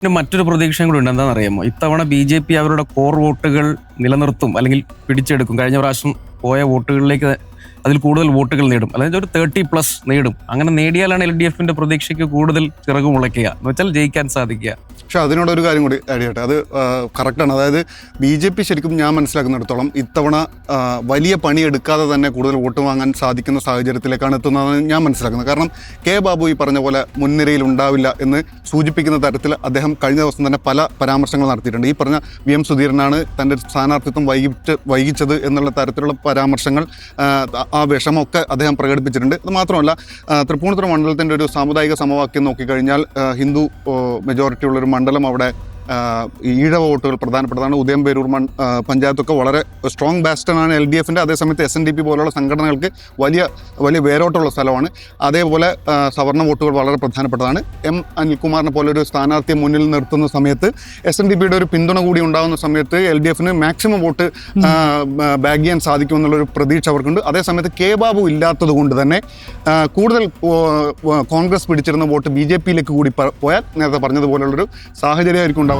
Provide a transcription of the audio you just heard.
പിന്നെ മറ്റൊരു പ്രതീക്ഷയും കൂടി ഉണ്ട്. എന്താണെന്ന് അറിയാമോ? ഇത്തവണ BJP അവരുടെ കോർ വോട്ടുകൾ നിലനിർത്തും, അല്ലെങ്കിൽ പിടിച്ചെടുക്കും. കഴിഞ്ഞ പ്രാവശ്യം പോയ വോട്ടുകളിലേക്ക് അതിൽ കൂടുതൽ വോട്ടുകൾ നേടും, അതായത് ഒരു 30+ നേടും. അങ്ങനെ നേടിയാലാണ് LDFന്റെ പ്രതീക്ഷയ്ക്ക് കൂടുതൽ ചിറക് മുളയ്ക്കുക, എന്ന് വെച്ചാൽ ജയിക്കാൻ സാധിക്കുക. പക്ഷെ അതിനോടൊരു കാര്യം കൂടി ആഡ് ചെയ്യട്ടെ, അത് കറക്റ്റാണ്. അതായത് BJP ശരിക്കും ഞാൻ മനസ്സിലാക്കുന്നിടത്തോളം ഇത്തവണ വലിയ പണിയെടുക്കാതെ തന്നെ കൂടുതൽ വോട്ട് വാങ്ങാൻ സാധിക്കുന്ന സാഹചര്യത്തിലേക്കാണ് എത്തുന്നതെന്ന് ഞാൻ മനസ്സിലാക്കുന്നത്. കാരണം കെ ബാബു ഈ പറഞ്ഞ പോലെ മുൻനിരയിൽ ഉണ്ടാവില്ല എന്ന് സൂചിപ്പിക്കുന്ന തരത്തിൽ അദ്ദേഹം കഴിഞ്ഞ ദിവസം തന്നെ പല പരാമർശങ്ങൾ നടത്തിയിട്ടുണ്ട്. ഈ പറഞ്ഞ VM സുധീരനാണ് തൻ്റെ സ്ഥാനാർത്ഥിത്വം വൈകിച്ചത് എന്നുള്ള തരത്തിലുള്ള പരാമർശങ്ങൾ, ആ വിഷമമൊക്കെ അദ്ദേഹം പ്രകടിപ്പിച്ചിട്ടുണ്ട്. അത് മാത്രമല്ല, തൃപ്പൂണിത്തുറ മണ്ഡലത്തിൻ്റെ ഒരു സാമുദായിക സമവാക്യം നോക്കിക്കഴിഞ്ഞാൽ ഹിന്ദു മെജോറിറ്റി ഉള്ളൊരു മണ്ഡലം അവിടെ ഈഴവ വോട്ടുകൾ പ്രധാനപ്പെട്ടതാണ്. ഉദയംപേരൂർ പഞ്ചായത്തൊക്കെ വളരെ സ്ട്രോങ് ബാസ്റ്റനാണ് LDFൻ്റെ. അതേസമയത്ത് SNDP പോലുള്ള സംഘടനകൾക്ക് വലിയ വലിയ വേരോട്ടമുള്ള സ്ഥലമാണ്. അതേപോലെ സവർണ്ണ വോട്ടുകൾ വളരെ പ്രധാനപ്പെട്ടതാണ്. അനിൽകുമാറിനെ പോലെ ഒരു സ്ഥാനാർത്ഥിയെ മുന്നിൽ നിർത്തുന്ന സമയത്ത് SNDPയുടെ ഒരു പിന്തുണ കൂടി ഉണ്ടാകുന്ന സമയത്ത് LDFന് മാക്സിമം വോട്ട് ബാഗ് ചെയ്യാൻ സാധിക്കുമെന്നുള്ളൊരു പ്രതീക്ഷ അവർക്കുണ്ട്. അതേസമയത്ത് കെ ബാബു ഇല്ലാത്തത് കൊണ്ട് തന്നെ കൂടുതൽ കോൺഗ്രസ് പിടിച്ചിരുന്ന വോട്ട് BJPയിലേക്ക് കൂടി പോയാൽ നേരത്തെ പറഞ്ഞതുപോലുള്ളൊരു സാഹചര്യമായിരിക്കും ഉണ്ടാവുക.